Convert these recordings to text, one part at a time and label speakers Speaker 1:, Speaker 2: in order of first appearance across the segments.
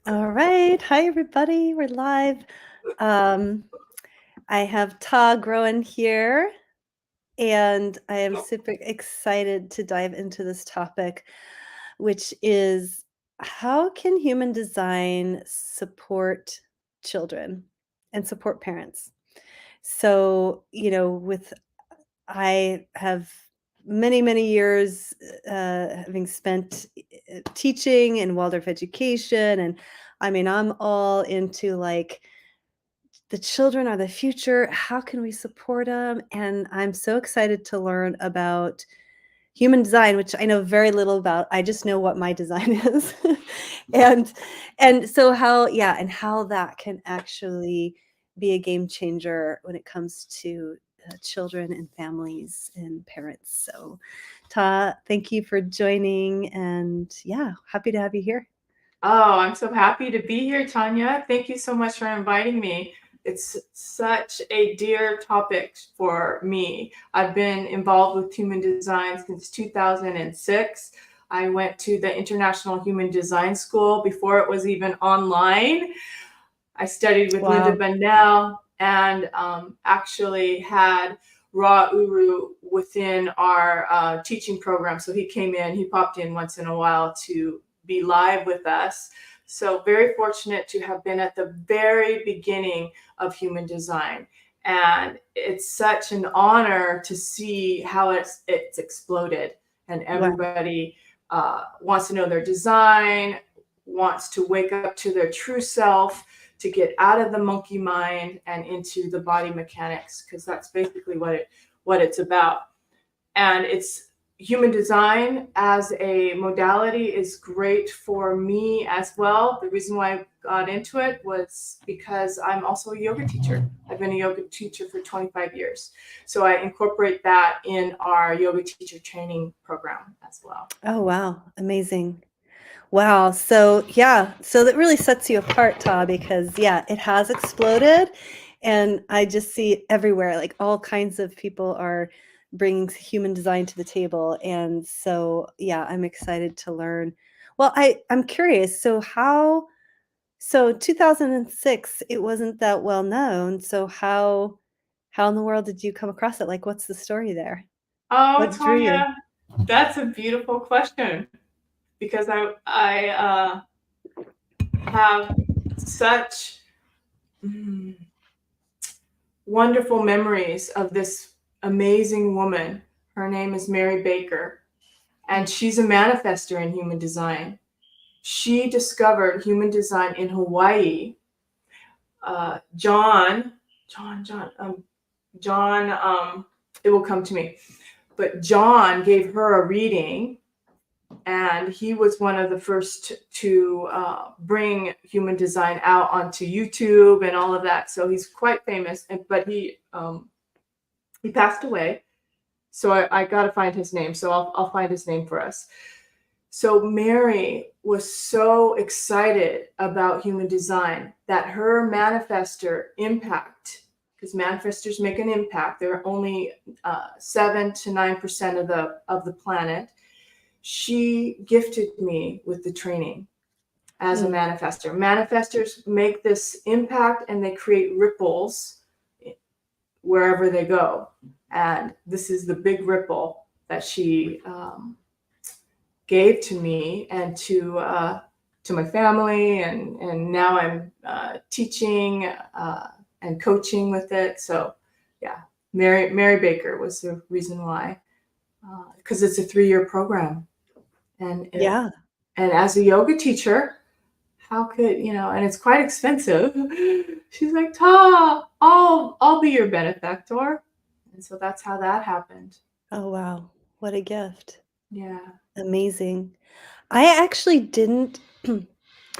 Speaker 1: All right. Hi, everybody. We're live. Um, I have Tah Groen here, and I am super excited to dive into this topic, which is how can human design support children and support parents? So, with I have many, many years having spent teaching in Waldorf education. And I mean, I'm all into like the children are the future. How can we support them? And I'm so excited to learn about human design, which I know very little about. I just know what my design is. and and so how that can actually be a game changer when it comes to children and families and parents. So, Ta, thank you for joining, and yeah, happy to have you here.
Speaker 2: Oh, I'm so happy to be here, Tanya. Thank you so much for inviting me. It's such a dear topic for me. I've been involved with human design since 2006. I went to the International Human Design School before it was even online. I studied with Linda
Speaker 1: Wow.
Speaker 2: Bendel and actually had Ra Uru within our teaching program. So he popped in once in a while to be live with us. So very fortunate to have been at the very beginning of human design. And it's such an honor to see how it's exploded, and
Speaker 1: Wow.
Speaker 2: everybody wants to know their design, wants to wake up to their true self, to get out of the monkey mind and into the body mechanics, because that's basically what it's about. And it's human design as a modality is great for me as well. The reason why I got into it was because I'm also a yoga teacher. I've been a yoga teacher for 25 years. So I incorporate that in our yoga teacher training program as well.
Speaker 1: Oh, wow. Amazing. Wow. So, yeah. So that really sets you apart, Ta, because, yeah, it has exploded. And I just see it everywhere. Like all kinds of people are bringing human design to the table. And so, yeah, I'm excited to learn. Well, I'm curious. So 2006, it wasn't that well known. So how in the world did you come across it? Like, what's the story there?
Speaker 2: Oh,
Speaker 1: What drew you?
Speaker 2: Tanya, that's a beautiful question, because I have such mm, wonderful memories of this amazing woman. Her name is Mary Baker, and she's a manifester in human design. She discovered human design in Hawaii. John, John, John, John, it will come to me. But John gave her a reading, and he was one of the first to bring human design out onto YouTube and all of that. So he's quite famous, but he passed away. So I got to find his name. So I'll find his name for us. So Mary was so excited about human design that her manifester impact, because manifestors make an impact, they're only 7 to 9% of the planet. She gifted me with the training as a
Speaker 1: Mm.
Speaker 2: manifester. Manifestors make this impact and they create ripples wherever they go. And this is the big ripple that she gave to me and to my family, and now I'm teaching and coaching with it. So yeah, Mary Baker was the reason why, because it's a 3-year program, and
Speaker 1: Yeah.
Speaker 2: and as a yoga teacher, how could and it's quite expensive. She's like, Ta, I'll be your benefactor. And so that's how that happened.
Speaker 1: Oh, wow. What a gift.
Speaker 2: Yeah.
Speaker 1: Amazing. I actually didn't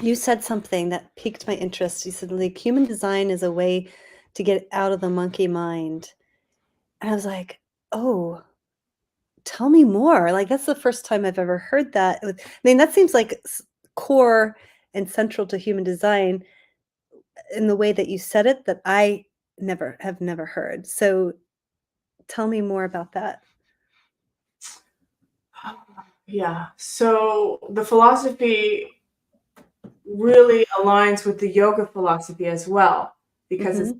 Speaker 1: you said something that piqued my interest. You said, like, human design is a way to get out of the monkey mind. And I was like, "Oh, tell me more." Like, that's the first time I've ever heard that. I mean, that seems like core and central to human design in the way that you said it that I never heard. So tell me more about that.
Speaker 2: Yeah. So the philosophy really aligns with the yoga philosophy as well, because it's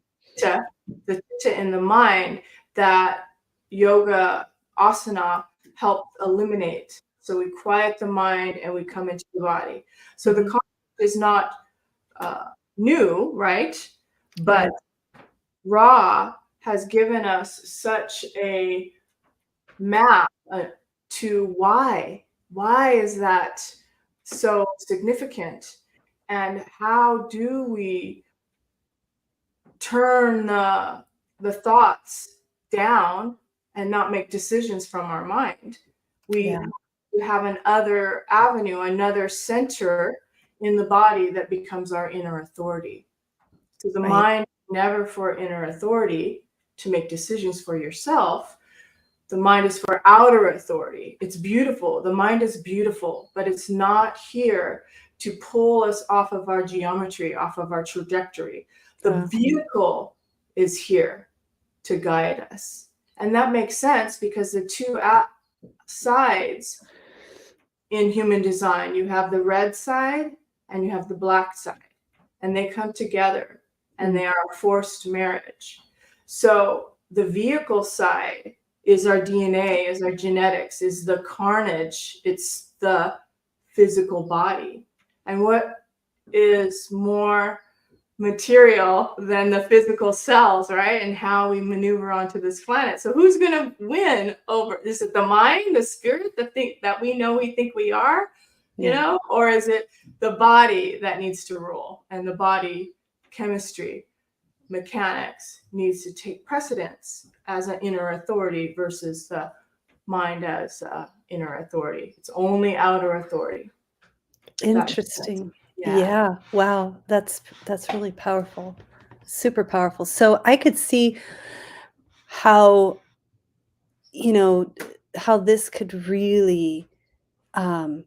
Speaker 1: Mhm.
Speaker 2: the chitta in the mind that yoga asana helps eliminate. So we quiet the mind and we come into the body. So the
Speaker 1: Mhm.
Speaker 2: concept is not new, right? But
Speaker 1: Right.
Speaker 2: Ra has given us such a map to why. Why is that so significant? And how do we turn the thoughts down and not make decisions from our mind? We
Speaker 1: Yeah.
Speaker 2: have another avenue, another center in the body that becomes our inner authority. So the
Speaker 1: Right.
Speaker 2: mind never for inner authority to make decisions for yourself. The mind is for outer authority. It's beautiful. The mind is beautiful, but it's not here to pull us off of our geometry, off of our trajectory. The vehicle is here to guide us. And that makes sense because the two sides in human design, you have the red side and you have the black side, and they come together and they are a forced marriage. So the vehicle side is our DNA, is our genetics, is the carnage, it's the physical body. And what is more material than the physical cells, right? And how we maneuver onto this planet. So who's going to win over? Is it the mind, the spirit, the thing that we know we think we are, or is it the body that needs to rule? And the body chemistry, mechanics needs to take precedence as an inner authority versus the mind as inner authority. It's only outer authority.
Speaker 1: Interesting.
Speaker 2: Yeah.
Speaker 1: Yeah. Wow. That's really powerful. Super powerful. So I could see how, how this could really um,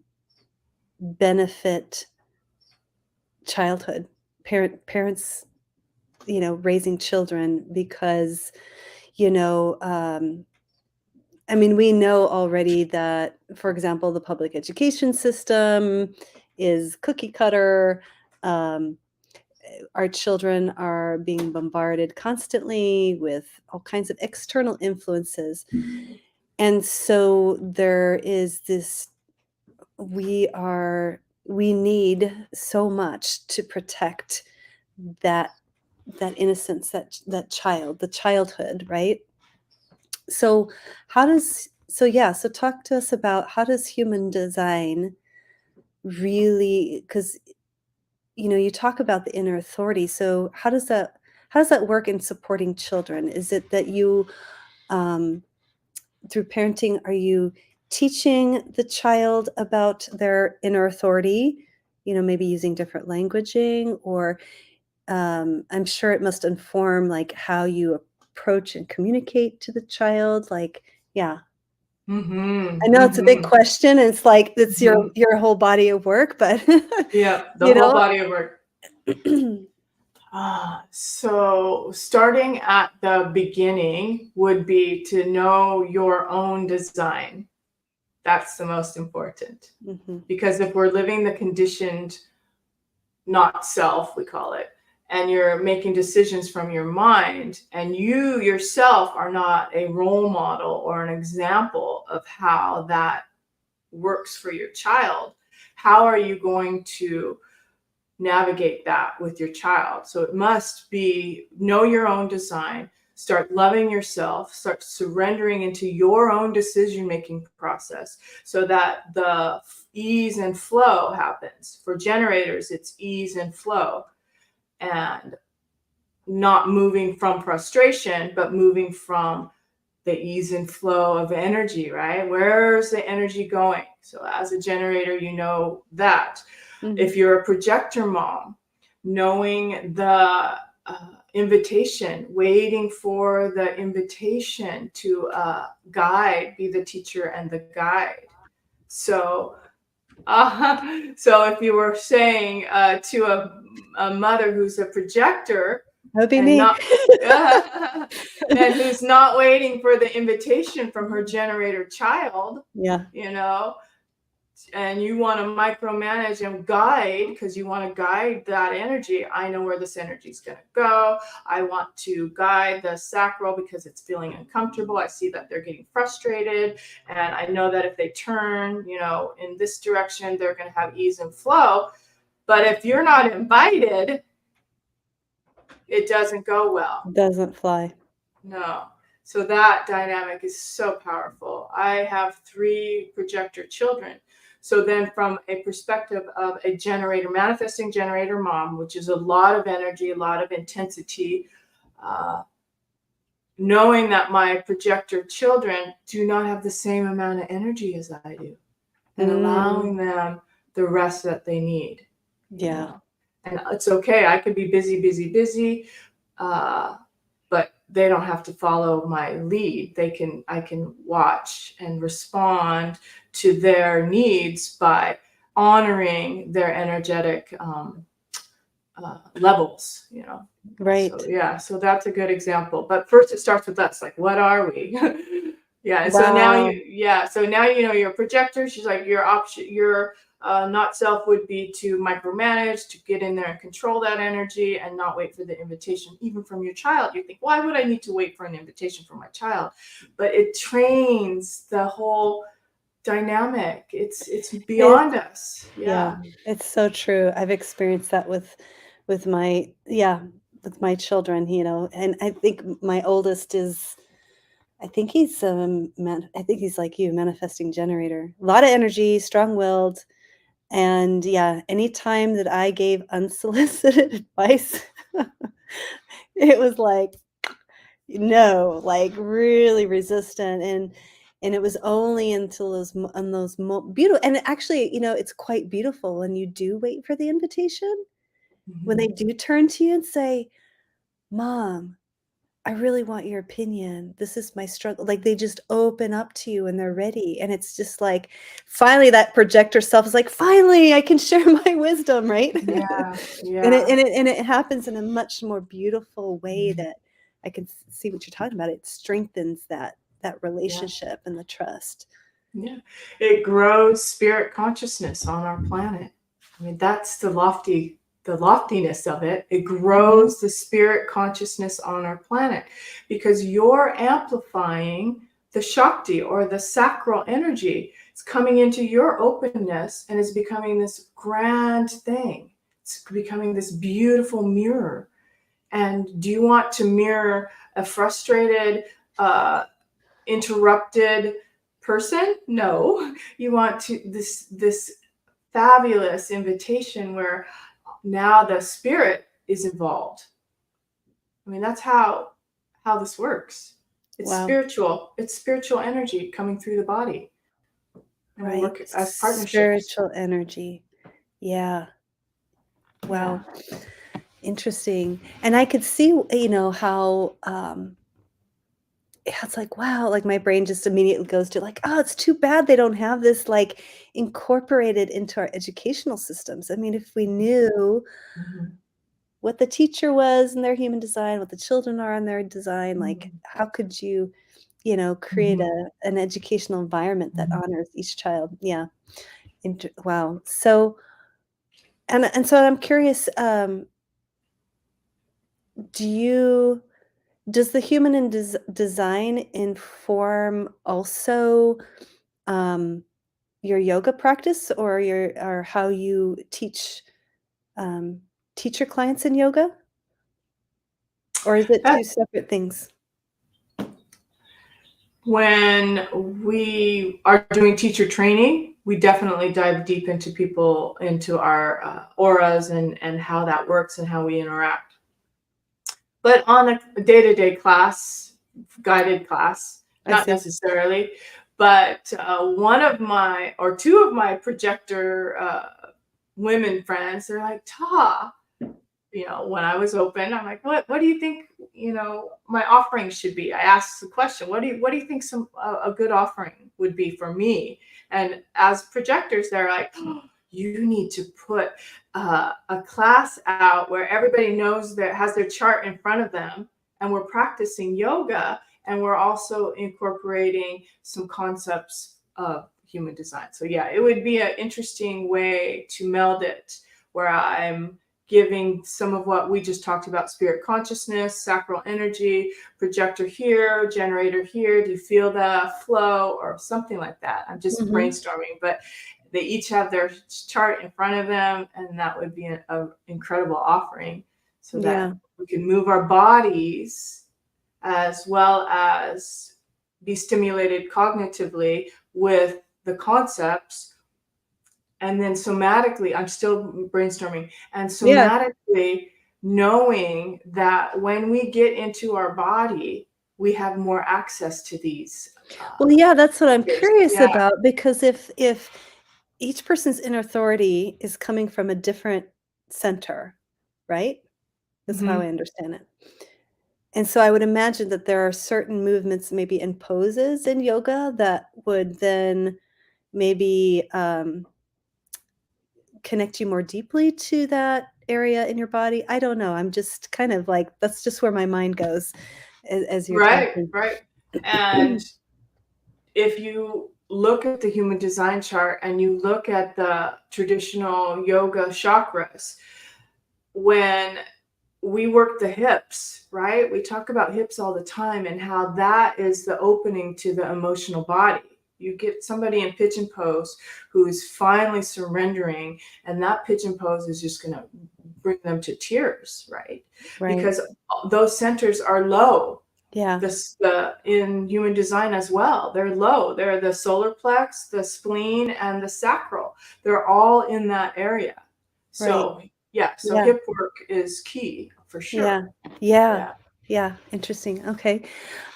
Speaker 1: benefit childhood, parents, raising children because, you know, um, I mean, we know already that, for example, the public education system is cookie cutter. Um, our children are being bombarded constantly with all kinds of external influences. And so there is this, we need so much to protect that innocence, that child, the childhood, right? So so talk to us about how does human design really, because you talk about the inner authority. So how does that work in supporting children? Is it that you um, through parenting, are you teaching the child about their inner authority, maybe using different languaging, or I'm sure it must inform like how you approach and communicate to the child, like, yeah. I know it's a big question, and it's like it's your whole body of work, but
Speaker 2: Yeah, the
Speaker 1: you
Speaker 2: whole
Speaker 1: know.
Speaker 2: body of work. So starting at the beginning would be to know your own design. That's the most important.
Speaker 1: Mhm.
Speaker 2: Because if we're living the conditioned not self, we call it, and you're making decisions from your mind, and you yourself are not a role model or an example of how that works for your child, how are you going to navigate that with your child? So it must be know your own design, start loving yourself, start surrendering into your own decision making process so that the ease and flow happens. For generators, it's ease and flow, and not moving from frustration, but moving from the ease and flow of energy, right? Where's the energy going? So as a generator, you know that.
Speaker 1: Mhm.
Speaker 2: If you're a projector mom, knowing the invitation, waiting for the invitation to guide, be the teacher and the guide. So, so if you were saying to a mother who's a projector
Speaker 1: That would be
Speaker 2: and
Speaker 1: me.
Speaker 2: not and who's not waiting for the invitation from her generator child,
Speaker 1: Yeah.
Speaker 2: you know, and you want to micromanage and guide because you want to guide that energy. I know where this energy is going to go. I want to guide the sacral because it's feeling uncomfortable. I see that they're getting frustrated, and I know that if they turn, in this direction, they're going to have ease and flow. But if you're not invited, it doesn't go well.
Speaker 1: Doesn't fly.
Speaker 2: No. So that dynamic is so powerful. I have 3 projector children. So then from a perspective of a generator, manifesting generator mom, which is a lot of energy, a lot of intensity, knowing that my projector children do not have the same amount of energy as I do, and allowing them the rest that they need.
Speaker 1: Yeah.
Speaker 2: And it's okay. I could be busy, but they don't have to follow my lead. I can watch and respond to their needs by honoring their energetic levels,
Speaker 1: Right.
Speaker 2: So that's a good example. But first it starts with us, like, what are we? Yeah. And
Speaker 1: Wow.
Speaker 2: so now you're a projector. She's like, your not self would be to micromanage, to get in there and control that energy and not wait for the invitation, even from your child. You think, why would I need to wait for an invitation from my child? But it trains the whole dynamic. It's beyond us.
Speaker 1: Yeah, it's so true. I've experienced that with my with my children, and I think my oldest is I think he's I think he's like you, manifesting generator. A lot of energy, strong-willed, and yeah, anytime that I gave unsolicited advice, it was like no, like really resistant, and it was only until those beautiful, and actually, it's quite beautiful when you do wait for the invitation, when they do turn to you and say, "Mom, I really want your opinion. This is my struggle." Like they just open up to you and they're ready, and it's just like finally that projector self is like, "Finally, I can share my wisdom," right?
Speaker 2: Yeah.
Speaker 1: And it happens in a much more beautiful way that I can see what you're talking about. It strengthens that relationship and the trust.
Speaker 2: Yeah. It grows spirit consciousness on our planet. I mean, that's the loftiness of it. It grows the spirit consciousness on our planet because you're amplifying the Shakti, or the sacral energy. It's coming into your openness and it's becoming this grand thing. It's becoming this beautiful mirror. And do you want to mirror a frustrated, interrupted person? No. You want to this fabulous invitation where now the spirit is involved. I mean, that's how this works. It's
Speaker 1: Wow.
Speaker 2: spiritual. It's spiritual energy coming through the body. And we work as partnerships.
Speaker 1: Spiritual energy. Yeah. Wow. Interesting. And I could see, how it's like, wow, like my brain just immediately goes to like, oh, it's too bad they don't have this like incorporated into our educational systems. I mean, if we knew what the teacher was in their human design, what the children are in their design, like how could you, create an educational environment that honors each child? Yeah. Wow. So, and so I'm curious, does the human design inform also your yoga practice or how you teach your clients in yoga? Or is it two separate things?
Speaker 2: When we are doing teacher training, we definitely dive deep into our auras and how that works and how we interact. But on a day-to-day class, guided class, not necessarily, but two of my projector women friends, they're like, Tah, when I was open, I'm like, what do you think, my offering should be? I asked the question, what do you think a good offering would be for me? And as projectors, they're like, oh, you need to put a class out where everybody knows that has their chart in front of them, and we're practicing yoga, and we're also incorporating some concepts of human design. So yeah, it would be an interesting way to meld it, where I'm giving some of what we just talked about: spirit consciousness, sacral energy, projector here, generator here. Do you feel the flow or something like that? I'm just brainstorming, but they each have their chart in front of them, and that would be an incredible offering, so that we can move our bodies as well as be stimulated cognitively with the concepts. And then somatically, I'm still brainstorming, and somatically knowing that when we get into our body, we have more access to these.
Speaker 1: Well, yeah, that's what I'm curious
Speaker 2: Yeah.
Speaker 1: about, because if each person's inner authority is coming from a different center, right? That's how I understand it. And so I would imagine that there are certain movements, maybe in poses in yoga, that would then maybe connect you more deeply to that area in your body. I don't know. I'm just kind of like, that's just where my mind goes as you're
Speaker 2: Right,
Speaker 1: talking.
Speaker 2: right. And if you look at the human design chart and you look at the traditional yoga chakras, when we work the hips, right? We talk about hips all the time, and how that is the opening to the emotional body. You get somebody in pigeon pose who is finally surrendering, and that pigeon pose is just going to bring them to tears, right?
Speaker 1: Right.
Speaker 2: Because those centers are low.
Speaker 1: Yeah.
Speaker 2: In human design as well, they're low. They're the solar plex, the spleen, and the sacral. They're all in that area. So so
Speaker 1: Yeah.
Speaker 2: hip work is key for
Speaker 1: Yeah.
Speaker 2: sure.
Speaker 1: Yeah.
Speaker 2: Yeah.
Speaker 1: Yeah. Interesting. Okay.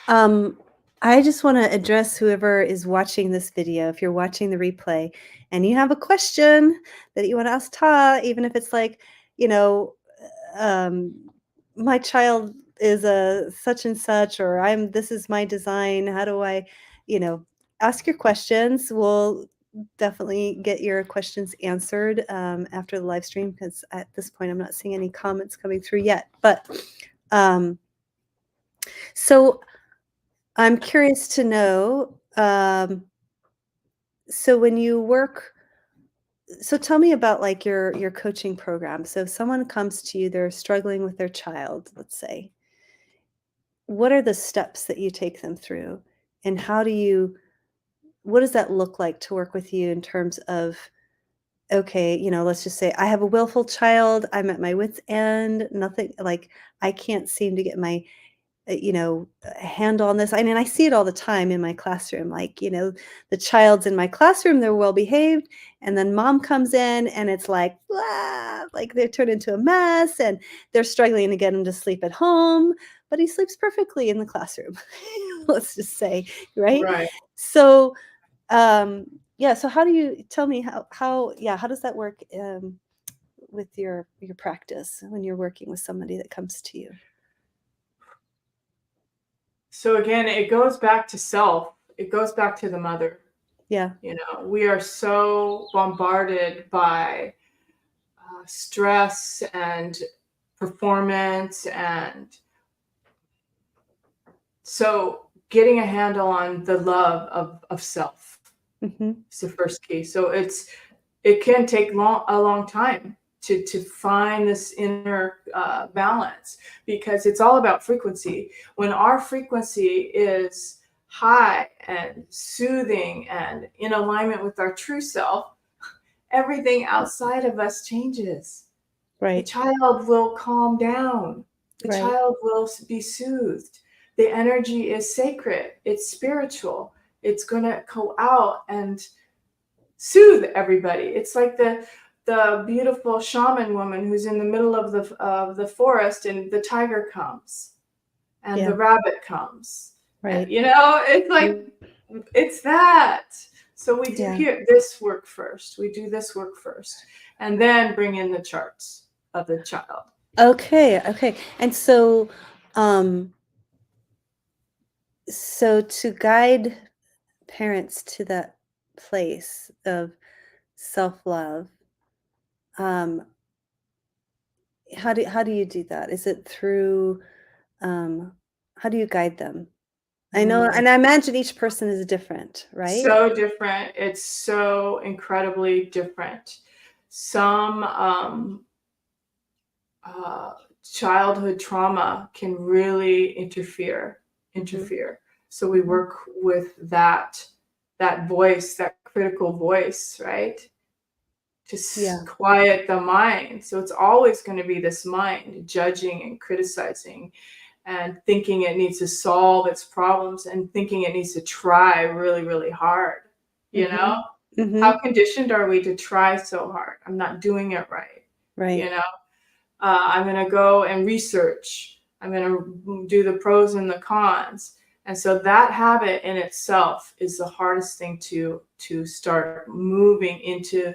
Speaker 1: Um, I just want to address whoever is watching this video. If you're watching the replay and you have a question that you want to ask Tah, even if it's like, you know, um, my child is a such and such, or this is my design. How do I, ask your questions. We'll definitely get your questions answered after the live stream, because at this point I'm not seeing any comments coming through yet. But so I'm curious to know, so when you work, so tell me about like your coaching program. So if someone comes to you, they're struggling with their child, let's say, what are the steps that you take them through? And what does that look like to work with you in terms of, okay, let's just say I have a willful child, I'm at my wit's end, nothing, like I can't seem to get my handle on this. I mean, I see it all the time in my classroom. Like, the child's in my classroom, they're well behaved, and then mom comes in and it's like, blah, like they're turned into a mess, and they're struggling to get him to sleep at home, but he sleeps perfectly in the classroom. Let's just say, right?
Speaker 2: Right.
Speaker 1: So, yeah. So how do you tell me how does that work with your practice when you're working with somebody that comes to you?
Speaker 2: So again, it goes back to self. It goes back to the mother.
Speaker 1: Yeah.
Speaker 2: We are so bombarded by stress and performance, and so getting a handle on the love of self is the first key. So it can take a long time to find this inner balance, because it's all about frequency. When our frequency is high and soothing and in alignment with our true self, everything outside of us changes. The
Speaker 1: Right.
Speaker 2: child will calm down. The
Speaker 1: Right.
Speaker 2: child will be soothed. The energy is sacred. It's spiritual. It's going to go out and soothe everybody. It's like the beautiful shaman woman who's in the middle of the forest, and the tiger comes and
Speaker 1: Yeah.
Speaker 2: the rabbit comes.
Speaker 1: Right.
Speaker 2: It's like, it's that. So we do
Speaker 1: Yeah.
Speaker 2: this work first. We do this work first, and then bring in the charts of the child.
Speaker 1: Okay. Okay. And so to guide parents to that place of self-love, um, how do you do that? Is it through, how do you guide them? I know, and I imagine each person is different, right?
Speaker 2: So different. It's so incredibly different. Some childhood trauma can really interfere. So we work with that voice, that critical voice, right? To quiet the mind. So it's always going to be this mind judging and criticizing and thinking it needs to solve its problems and thinking it needs to try really, really hard. You know, how conditioned are we to try so hard? I'm not doing it right.
Speaker 1: Right.
Speaker 2: You know, I'm going to go and research. I'm going to do the pros and the cons. And so that habit in itself is the hardest thing to start moving into,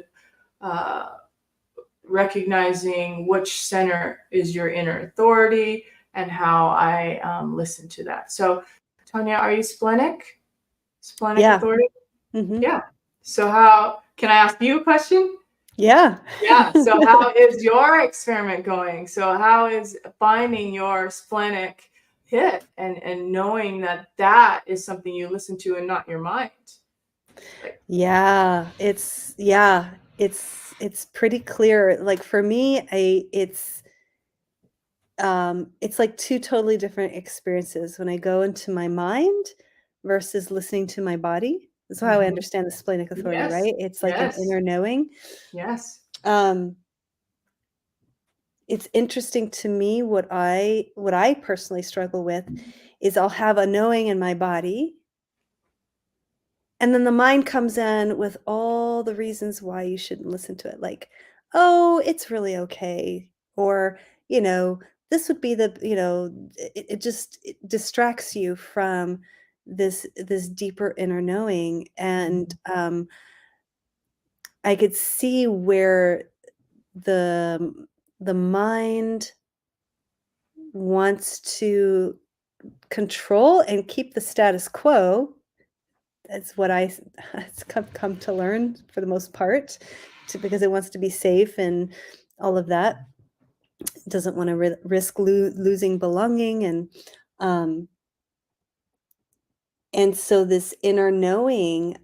Speaker 2: recognizing which center is your inner authority and how I listen to that. So, Tanya, are you splenic? Splenic authority? Yeah. So how, can I ask you a question?
Speaker 1: Yeah.
Speaker 2: Yeah. So how is your experiment going? So how is finding your splenic hit and knowing that that is something you listen to and not your mind?
Speaker 1: Yeah, it's pretty clear. Like for me, it's like two totally different experiences when I go into my mind versus listening to my body. That's how I understand the splenic authority, right? It's like an inner knowing.
Speaker 2: Yes.
Speaker 1: It's interesting to me what I personally struggle with is I'll have a knowing in my body. And then the mind comes in with all the reasons why you shouldn't listen to it. Like, oh, it's really okay. Or, this would be it distracts you from this deeper inner knowing. And I could see where the mind wants to control and keep the status quo. That's what it's come to learn for the most part, because it wants to be safe and all of that. It doesn't want to risk losing belonging, and so this inner knowing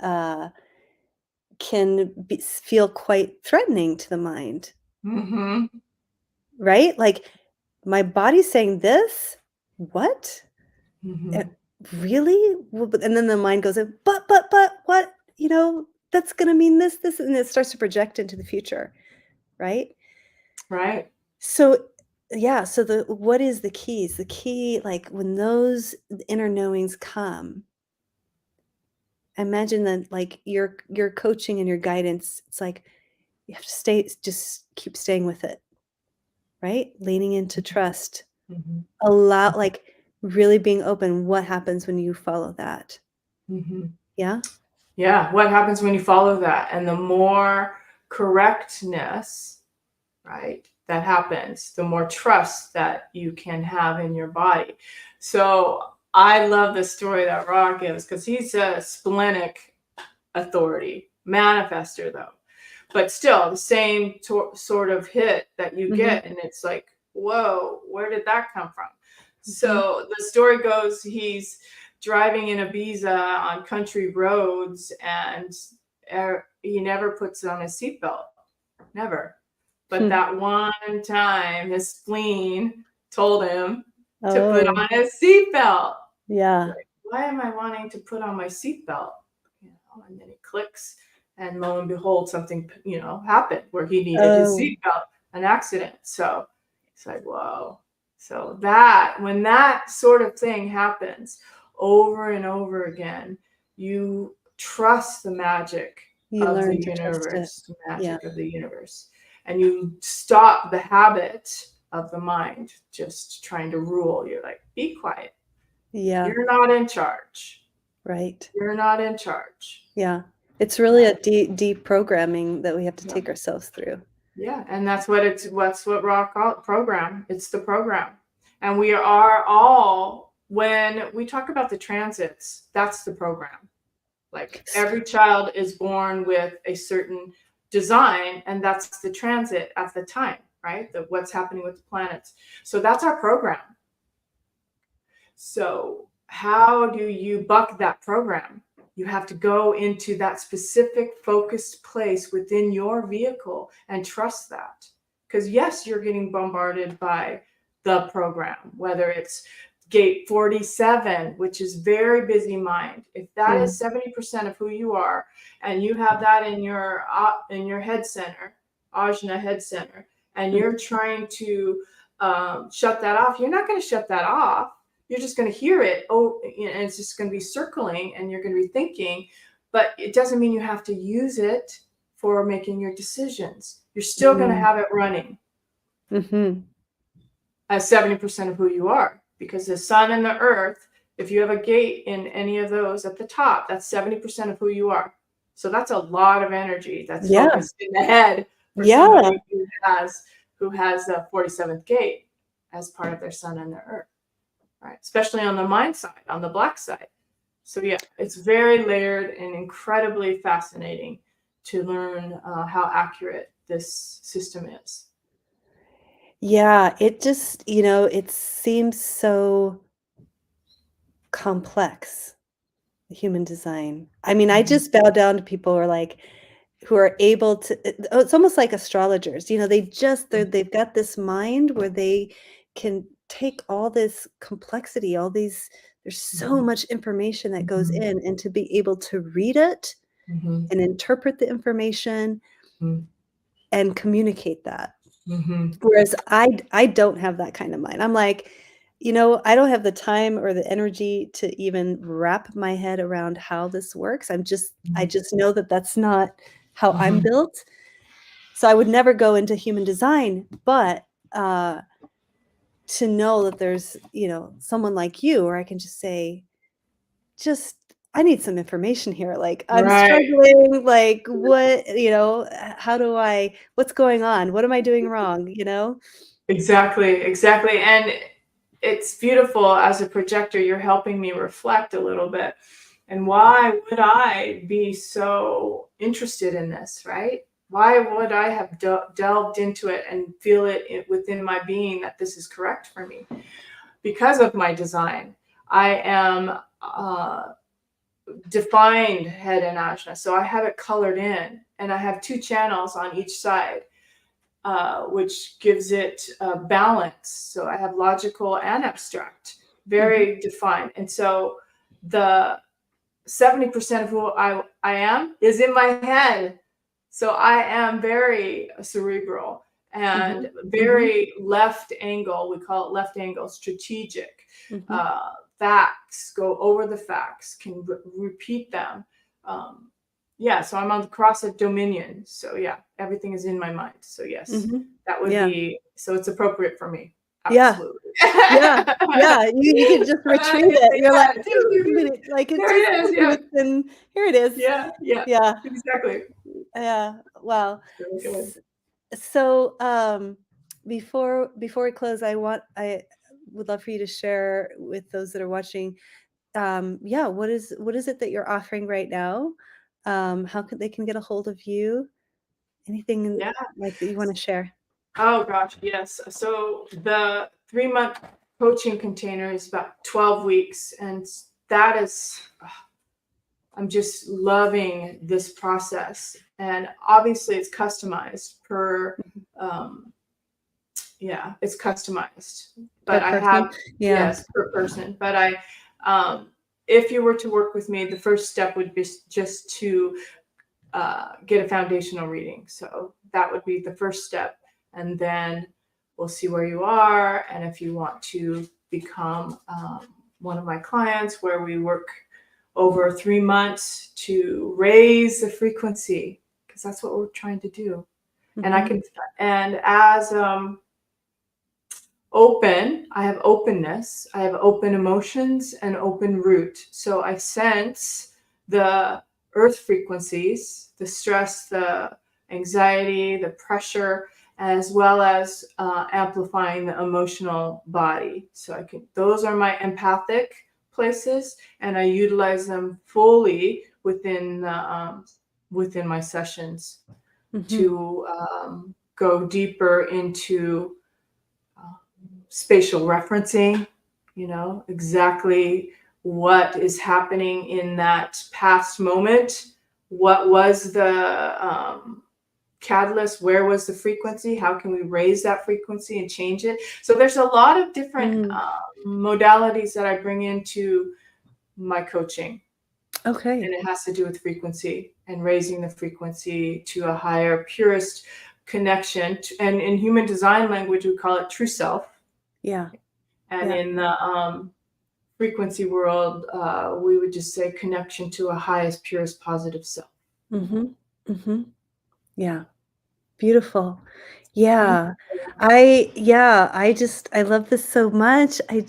Speaker 1: can feel quite threatening to the mind, right? Like my body's saying this, what? Really? Well, and then the mind goes, but what? That's going to mean this, and it starts to project into the future, right?
Speaker 2: Right.
Speaker 1: So, yeah. So what is the keys? The key, like when those inner knowings come, imagine that, like your coaching and your guidance. It's like you have to just keep staying with it, right? Leaning into trust, allow, like really being open. What happens when you follow that? Yeah.
Speaker 2: Yeah. What happens when you follow that? And the more correctness, right, that happens, the more trust that you can have in your body. So I love the story that Rock gives because he's a splenic authority, manifester though, but still the same sort of hit that you get. And it's like, whoa, where did that come from? So the story goes, he's driving in Ibiza on country roads and he never puts on his seatbelt, never. But that one time, his spleen told him to put on his seatbelt.
Speaker 1: Yeah.
Speaker 2: Like, why am I wanting to put on my seatbelt? And then it clicks, and lo and behold, something happened where he needed his seatbelt, an accident. So it's like, whoa. So when that sort of thing happens over and over again, you trust the magic of the universe, of the universe. And you stop the habit of the mind just trying to rule. You're like, be quiet.
Speaker 1: Yeah.
Speaker 2: You're not in charge.
Speaker 1: Right.
Speaker 2: You're not in charge.
Speaker 1: Yeah. It's really a deep programming that we have to take ourselves through.
Speaker 2: Yeah. And that's what Rock program. It's the program. And we are all, when we talk about the transits, that's the program. Like every child is born with a certain design, and that's the transit at the time, right? What's happening with the planets. So that's our program. So how do you buck that program? You have to go into that specific focused place within your vehicle and trust that. Because yes, you're getting bombarded by the program, whether it's gate 47, which is very busy mind. If that is 70% of who you are, and you have that in your head center, ajna head center, and you're trying to shut that off, you're not going to shut that off. You're just going to hear it. Oh, and it's just going to be circling, and you're going to be thinking, but it doesn't mean you have to use it for making your decisions. You're still going to have it running as 70% of who you are, because the sun and the earth, if you have a gate in any of those at the top, that's 70% of who you are. So that's a lot of energy that's focused in the head for somebody who has the 47th gate as part of their sun and their earth. Right, especially on the mind side, on the black side. So yeah, it's very layered and incredibly fascinating to learn how accurate this system is.
Speaker 1: Yeah, it just, it seems so complex, human design. I mean, I just bow down to people who are able to, it's almost like astrologers, they've got this mind where they can take all this complexity, there's so much information that goes in, and to be able to read it and interpret the information and communicate that. Whereas I don't have that kind of mind. I'm like, I don't have the time or the energy to even wrap my head around how this works. I just know that that's not how I'm built. So I would never go into human design, but to know that there's, someone like you, where I can just say, I need some information here. Like, I'm struggling, like, what, what's going on? What am I doing wrong?
Speaker 2: Exactly. And it's beautiful. As a projector, you're helping me reflect a little bit. And why would I be so interested in this, right? Why would I have delved into it and feel it within my being that this is correct for me? Because of my design. I am defined head and ajna, so I have it colored in, and I have 2 channels on each side, which gives it balance. So I have logical and abstract, very defined. And so the 70% of who I am is in my head. So I am very cerebral and very left angle. We call it left angle, strategic. Facts, go over the facts, can repeat them. So I'm on the cross of dominion. So yeah, everything is in my mind. So yes, that would be, so it's appropriate for me. Absolutely.
Speaker 1: Yeah. You can just retrieve it. You're like, wait a minute, like and here it is.
Speaker 2: Yeah. Exactly.
Speaker 1: Yeah. Wow.
Speaker 2: Really good.
Speaker 1: So before we close, I would love for you to share with those that are watching. What is it that you're offering right now? How they can get a hold of you? Anything like that you want to share?
Speaker 2: Oh gosh, yes. So the 3-month coaching container is about 12 weeks. And that is, I'm just loving this process. And obviously it's customized per, it's customized. But I have, yes, per person. But if you were to work with me, the first step would be just to get a foundational reading. So that would be the first step. And then we'll see where you are. And if you want to become one of my clients, where we work over 3 months to raise the frequency, because that's what we're trying to do. And I can, and as open, I have openness, I have open emotions and open root. So I sense the earth frequencies, the stress, the anxiety, the pressure, as well as amplifying the emotional body. So those are my empathic places, and I utilize them fully within my sessions to go deeper into spatial referencing, exactly what is happening in that past moment. What was the catalyst? Where was the frequency? How can we raise that frequency and change it? So there's a lot of different modalities that I bring into my coaching.
Speaker 1: Okay.
Speaker 2: And it has to do with frequency and raising the frequency to a higher, purest connection. And in human design language, we call it true self.
Speaker 1: Yeah.
Speaker 2: And
Speaker 1: Yeah.
Speaker 2: in the frequency world, we would just say connection to a highest, purest, positive self.
Speaker 1: Mm-hmm. Mm-hmm. Yeah. Beautiful. Yeah. I love this so much. I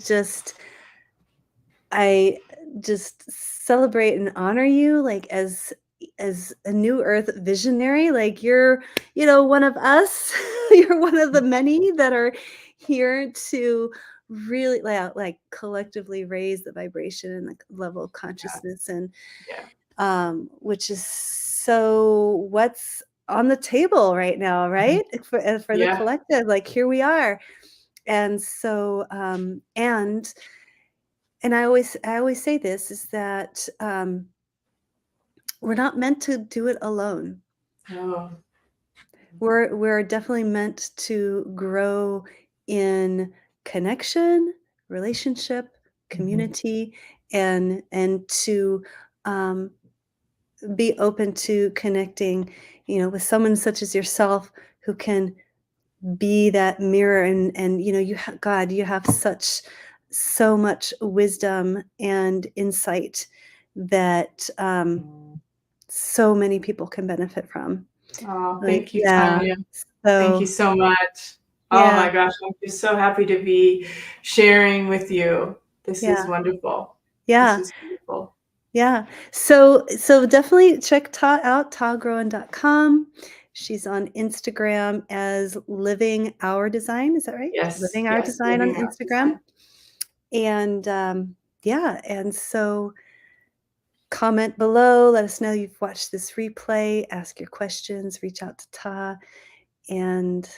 Speaker 1: just celebrate and honor you like as a new earth visionary. Like you're, one of us. You're one of the many that are here to really like collectively raise the vibration and the level of consciousness and
Speaker 2: Yeah.
Speaker 1: which is so what's on the table right now, right? For the
Speaker 2: Yeah.
Speaker 1: collective, like here we are. And so and I always say this is that we're not meant to do it alone.
Speaker 2: Oh.
Speaker 1: We're definitely meant to grow in connection, relationship, community, and to um, be open to connecting, with someone such as yourself who can be that mirror and God, you have so much wisdom and insight that so many people can benefit from.
Speaker 2: Oh,
Speaker 1: Like,
Speaker 2: thank you,
Speaker 1: yeah.
Speaker 2: Tanya. Thank you
Speaker 1: So,
Speaker 2: so much. Oh
Speaker 1: yeah,
Speaker 2: my gosh, I'm just so happy to be sharing with you. This is
Speaker 1: yeah,
Speaker 2: wonderful. This
Speaker 1: yeah,
Speaker 2: is wonderful.
Speaker 1: yeah. So definitely check Tah out, tahgroen.com. She's on Instagram as Living Our Design. Is that right?
Speaker 2: Yes,
Speaker 1: Living Our
Speaker 2: yes,
Speaker 1: Design on
Speaker 2: living our
Speaker 1: Instagram.
Speaker 2: design.
Speaker 1: And yeah, and so comment below, let us know you've watched this replay, ask your questions, reach out to Tah, and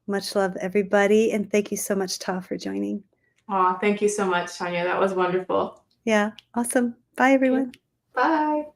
Speaker 1: much love, everybody. And thank you so much, Tah, for joining.
Speaker 2: Oh, thank you so much, Tanya. That was wonderful.
Speaker 1: Yeah, awesome. Bye,
Speaker 2: Okay.
Speaker 1: everyone.
Speaker 2: Bye.